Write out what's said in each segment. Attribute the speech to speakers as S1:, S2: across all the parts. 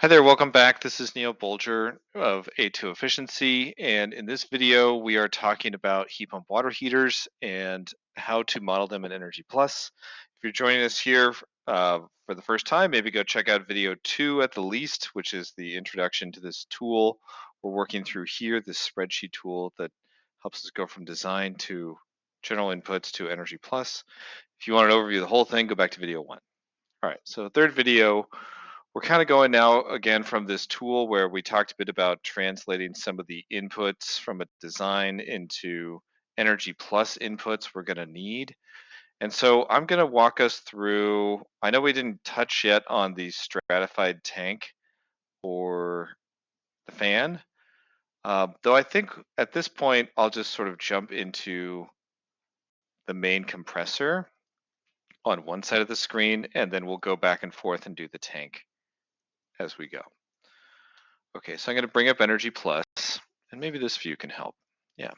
S1: Hi there, welcome back. This is Neil Bolger of A2 Efficiency, and in this video we are talking about heat pump water heaters and how to model them in EnergyPlus. If you're joining us here for the first time, maybe go check out video 2 at the least, which is the introduction to this tool we're working through here, this spreadsheet tool that helps us go from design to general inputs to EnergyPlus. If you want an overview of the whole thing, go back to video 1. All right, so third video, we're kind of going now again from this tool where we talked a bit about translating some of the inputs from a design into EnergyPlus inputs we're going to need. And so I'm going to walk us through, I know we didn't touch yet on the stratified tank or the fan, though I think at this point I'll just sort of jump into the main compressor on one side of the screen, and then we'll go back and forth and do the tank as we go. Okay, so I'm going to bring up EnergyPlus, and maybe this view can help. Yeah.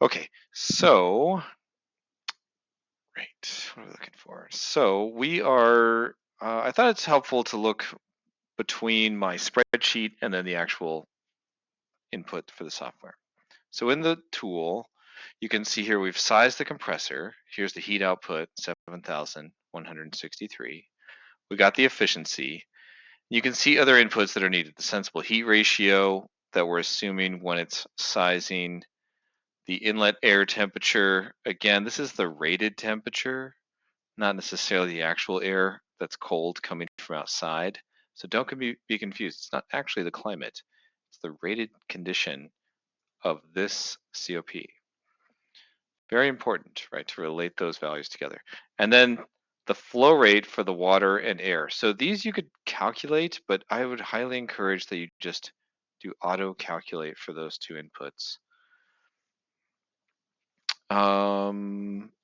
S1: Okay, so, right, what are we looking for? So we are, I thought it's helpful to look between my spreadsheet and then the actual input for the software. So in the tool, you can see here we've sized the compressor. Here's the heat output, 7,163. We got the efficiency. You can see other inputs that are needed. The sensible heat ratio that we're assuming when it's sizing, the inlet air temperature. Again, this is the rated temperature, not necessarily the actual air that's cold coming from outside. So don't be confused. It's not actually the climate. It's the rated condition of this COP. Very important, right, to relate those values together. And then the flow rate for the water and air. So these you could calculate, but I would highly encourage that you just do auto calculate for those two inputs.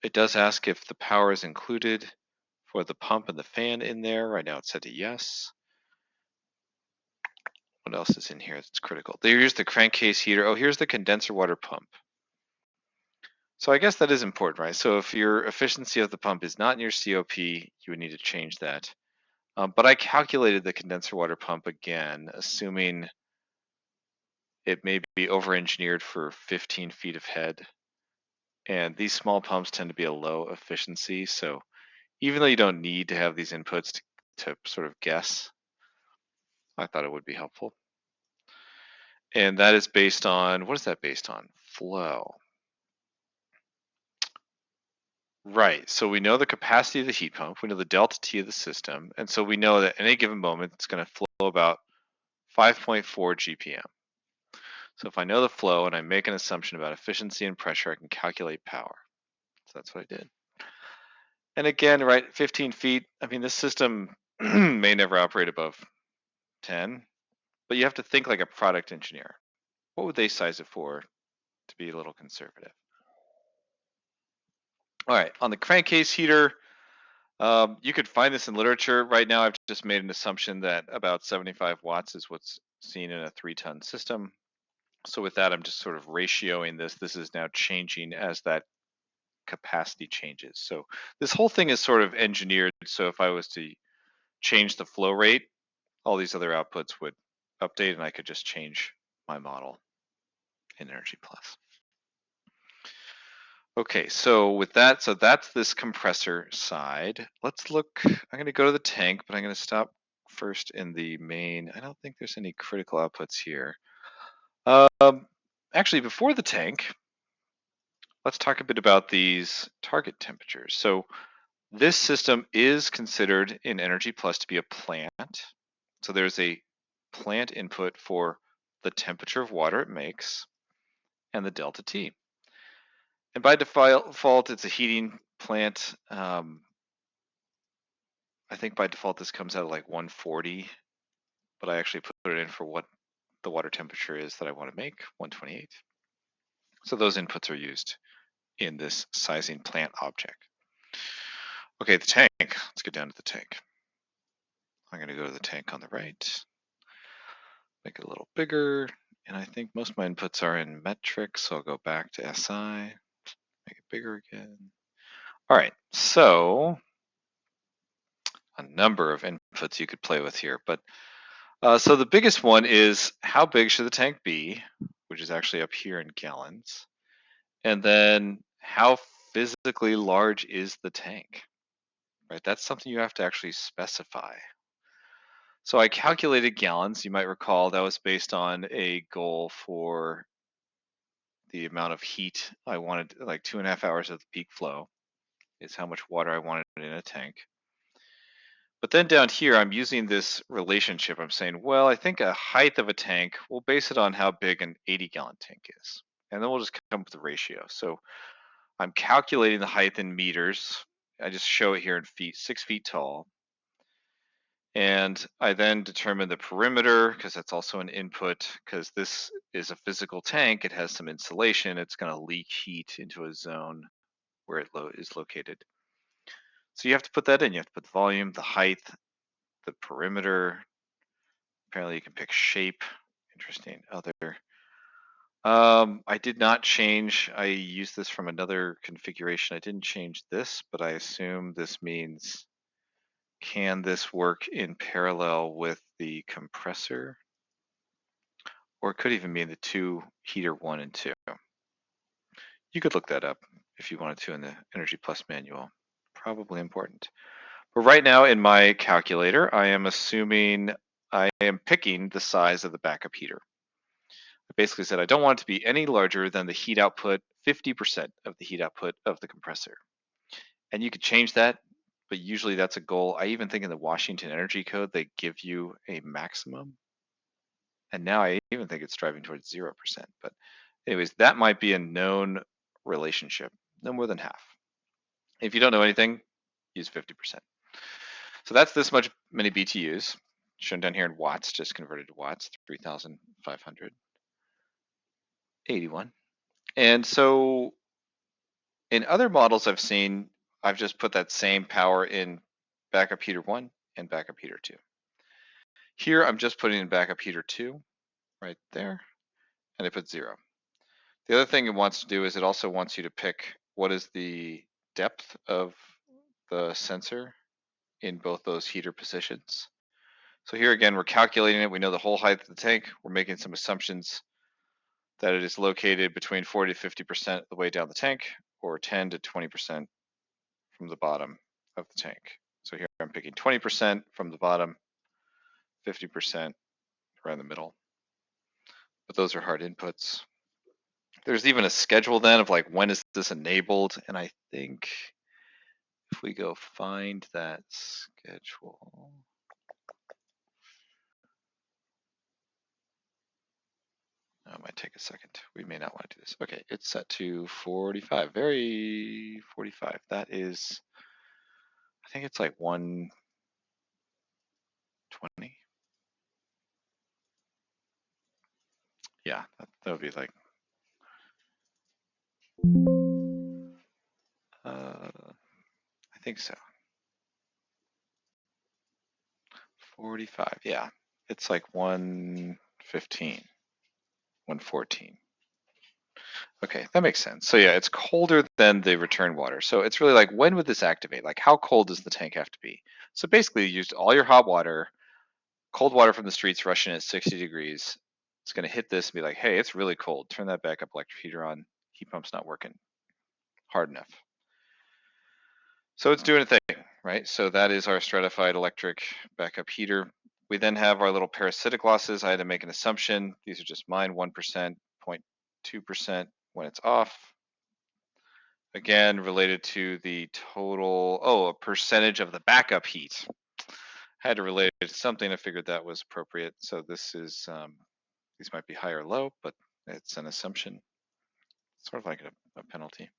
S1: It does ask if the power is included for the pump and the fan in there. Right now it's set to yes. What else is in here that's critical? Here's the crankcase heater. Oh, here's the condenser water pump. So I guess that is important, right? So if your efficiency of the pump is not in your COP, you would need to change that. But I calculated the condenser water pump again, assuming it may be over-engineered for 15 feet of head. And these small pumps tend to be a low efficiency. So even though you don't need to have these inputs to sort of guess, I thought it would be helpful. And that is based on, what is that based on? Flow. Right, so we know the capacity of the heat pump, we know the delta T of the system, and so we know that at any given moment it's going to flow about 5.4 GPM. So if I know the flow and I make an assumption about efficiency and pressure, I can calculate power. So that's what I did. And again, right, 15 feet, I mean, this system may never operate above 10, but you have to think like a product engineer. What would they size it for to be a little conservative? All right, on the crankcase heater, you could find this in literature. Right now, I've just made an assumption that about 75 watts is what's seen in a 3-ton system. So with that, I'm just sort of ratioing this. This is now changing as that capacity changes. So this whole thing is sort of engineered. So if I was to change the flow rate, all these other outputs would update and I could just change my model in EnergyPlus. Okay, so with that, so that's this compressor side. Let's look, I'm going to go to the tank, but I'm going to stop first in the main. I don't think there's any critical outputs here. Actually, before the tank, let's talk a bit about these target temperatures. So this system is considered in EnergyPlus to be a plant. So there's a plant input for the temperature of water it makes and the delta T. And by default, it's a heating plant. I think by default this comes out at like 140, but I actually put it in for what the water temperature is that I want to make, 128. So those inputs are used in this sizing plant object. Okay, the tank. Let's get down to the tank. I'm going to go to the tank on the right, make it a little bigger, and I think most of my inputs are in metric, so I'll go back to SI, make it bigger again. All right, so a number of inputs you could play with here, but So the biggest one is how big should the tank be, which is actually up here in gallons. And then how physically large is the tank, right? That's something you have to actually specify. So I calculated gallons. You might recall that was based on a goal for the amount of heat I wanted, like 2.5 hours of the peak flow is how much water I wanted in a tank. But then down here, I'm using this relationship. I'm saying, well, I think a height of a tank, we'll base it on how big an 80-gallon tank is. And then we'll just come up with the ratio. So I'm calculating the height in meters. I just show it here in feet, 6 feet tall. And I then determine the perimeter, because that's also an input, because this is a physical tank. It has some insulation. It's going to leak heat into a zone where it is located. So you have to put that in. You have to put the volume, the height, the perimeter. Apparently you can pick shape. Interesting. Other. I did not change. I used this from another configuration. I didn't change this, but I assume this means, can this work in parallel with the compressor? Or it could even mean the two heater 1 and 2. You could look that up if you wanted to in the EnergyPlus manual. Probably important. But right now in my calculator, I am assuming I am picking the size of the backup heater. I basically said I don't want it to be any larger than the heat output, 50% of the heat output of the compressor. And you could change that, but usually that's a goal. I even think in the Washington Energy Code, they give you a maximum. And now I even think it's driving towards 0%. But anyways, that might be a known relationship, no more than half. If you don't know anything, use 50%. So that's this many BTUs, shown down here in watts, just converted to watts, 3,581. And so in other models I've seen, I've just put that same power in backup heater 1 and backup heater 2. Here I'm just putting in backup heater 2 right there, and I put 0. The other thing it wants to do is it also wants you to pick what is the depth of the sensor in both those heater positions. So here again, we're calculating it. We know the whole height of the tank. We're making some assumptions that it is located between 40 to 50% of the way down the tank, or 10 to 20% from the bottom of the tank. So here I'm picking 20% from the bottom, 50% around the middle. But those are hard inputs. There's even a schedule then of like, when is this enabled? And I think if we go find that schedule, it might take a second. We may not want to do this. Okay, it's set to 45, very 45. That is, I think it's like 120. Yeah, that would be like, I think so. 45, yeah. It's like 115, 114. Okay, that makes sense. So yeah, it's colder than the return water. So it's really like, when would this activate? Like, how cold does the tank have to be? So basically you used all your hot water, cold water from the streets rushing at 60 degrees. It's gonna hit this and be like, hey, it's really cold. Turn that backup electric heater on. Heat pump's not working hard enough. So it's doing a thing, right? So that is our stratified electric backup heater. We then have our little parasitic losses. I had to make an assumption. These are just mine, 1%, 0.2% when it's off. Again, related to the total, a percentage of the backup heat. I had to relate it to something. I figured that was appropriate. So this is, these might be high or low, but it's an assumption, sort of like a penalty.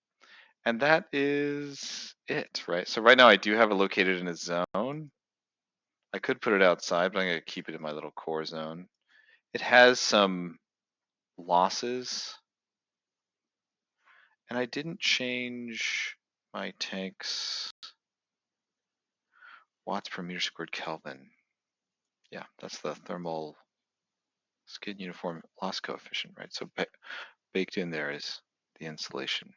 S1: And that is it, right? So right now I do have it located in a zone. I could put it outside, but I'm going to keep it in my little core zone. It has some losses. And I didn't change my tank's watts per meter squared Kelvin. Yeah, that's the thermal skid uniform loss coefficient, right? So baked in there is the insulation.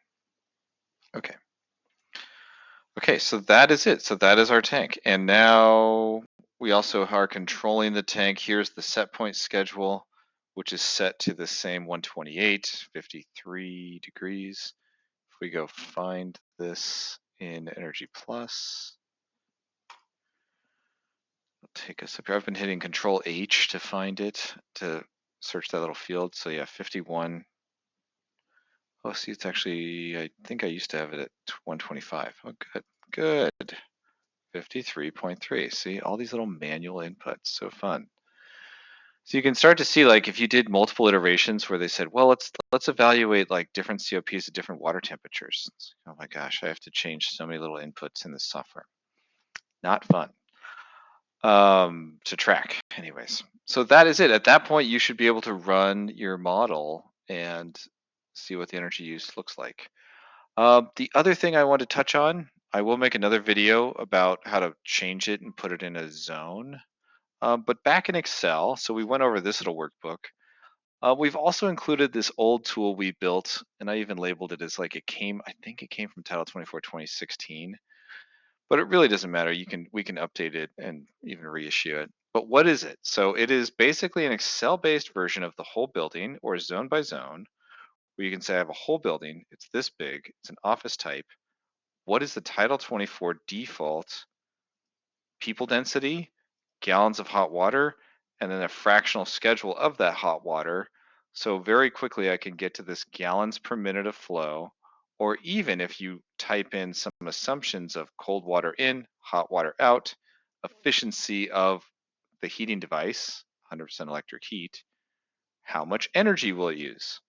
S1: Okay. Okay, so that is it. So that is our tank. And now We also are controlling the tank. Here's the set point schedule, which is set to the same 128, 53 degrees. If we go find this in EnergyPlus, it'll take us up here. I've been hitting Control H to find it, to search that little field. So yeah, 51. Oh, see, it's actually, I think I used to have it at 125. Oh, good, good. 53.3. See, all these little manual inputs, so fun. So you can start to see, like, if you did multiple iterations where they said, well, let's evaluate like different COPs at different water temperatures. Oh my gosh, I have to change so many little inputs in this software. Not fun to track, anyways. So that is it. At that point, you should be able to run your model and see what the energy use looks like. The other thing I want to touch on, I will make another video about how to change it and put it in a zone. But back in Excel, so we went over this little workbook. We've also included this old tool we built, and I even labeled it as like I think it came from Title 24, 2016, but it really doesn't matter. We can update it and even reissue it. But what is it? So it is basically an Excel-based version of the whole building, or zone by zone, where you can say I have a whole building, it's this big, it's an office type. What is the Title 24 default people density, gallons of hot water, and then a fractional schedule of that hot water. So very quickly I can get to this gallons per minute of flow, or even if you type in some assumptions of cold water in, hot water out, efficiency of the heating device, 100% electric heat, how much energy will it use?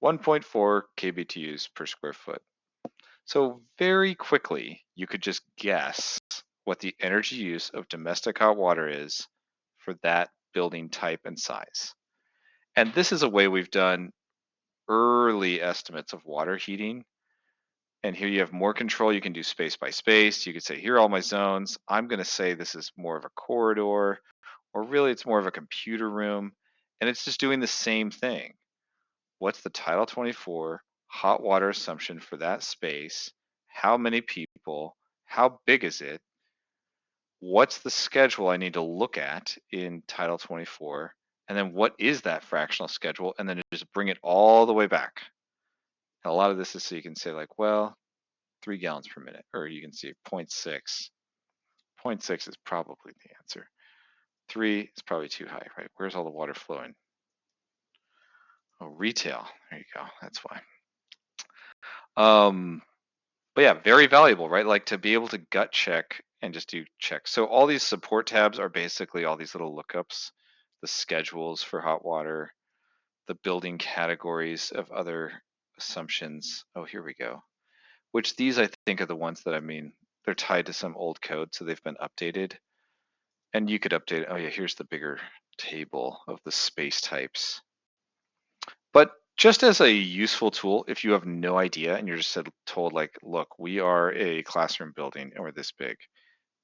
S1: 1.4 kBTUs per square foot. So very quickly, you could just guess what the energy use of domestic hot water is for that building type and size. And this is a way we've done early estimates of water heating. And here you have more control. You can do space by space. You could say, here are all my zones. I'm going to say this is more of a corridor, or really it's more of a computer room. And it's just doing the same thing. What's the Title 24 hot water assumption for that space? How many people? How big is it? What's the schedule I need to look at in Title 24? And then what is that fractional schedule? And then just bring it all the way back. And a lot of this is so you can say like, well, 3 gallons per minute, or you can see 0.6. 0.6 is probably the answer. 3 is probably too high, right? Where's all the water flowing? Oh, retail. There you go. That's why. But yeah, very valuable, right? Like to be able to gut check and just do checks. So all these support tabs are basically all these little lookups, the schedules for hot water, the building categories of other assumptions. Oh, here we go. Which these I think are the ones that they're tied to some old code, so they've been updated. And you could update it. Oh yeah, here's the bigger table of the space types. But just as a useful tool, if you have no idea and you're just told like, look, we are a classroom building and we're this big,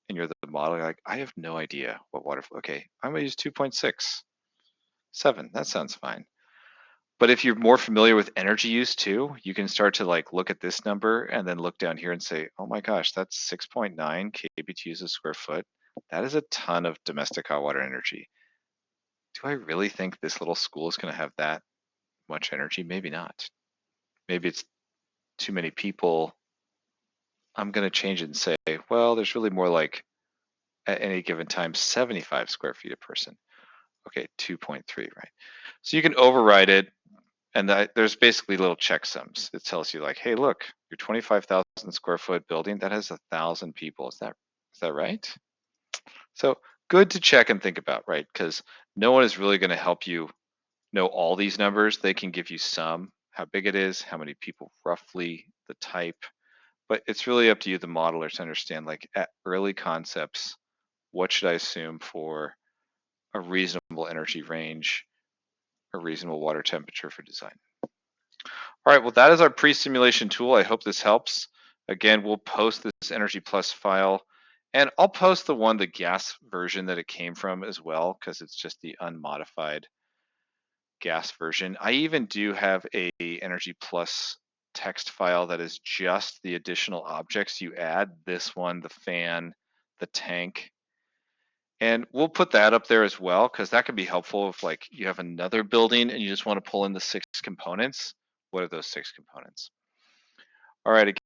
S1: and you're the model, you're like, I have no idea what water flow. Okay, I'm gonna use 2.67. That sounds fine. But if you're more familiar with energy use too, you can start to like look at this number and then look down here and say, oh my gosh, that's 6.9 kBTUs a square foot. That is a ton of domestic hot water energy. Do I really think this little school is gonna have that much energy? Maybe not. Maybe it's too many people. I'm going to change it and say, well, there's really more like at any given time 75 square feet a person. Okay, 2.3, right? So you can override it, and there's basically little checksums. It tells you like, hey, look, your 25,000 square foot building that has 1,000 people. Is that right? So good to check and think about, right? Because no one is really going to help you know all these numbers. They can give you some, how big it is, how many people roughly, the type, but it's really up to you, the modeler, to understand like at early concepts, what should I assume for a reasonable energy range, a reasonable water temperature for design. All right, well, that is our pre-simulation tool. I hope this helps. Again, we'll post this EnergyPlus file, and I'll post the gas version that it came from as well, because it's just the unmodified gas version. I even do have a EnergyPlus text file that is just the additional objects you add. This one, the fan, the tank. And we'll put that up there as well, because that could be helpful if like you have another building and you just want to pull in the 6 components. What are those 6 components? All right.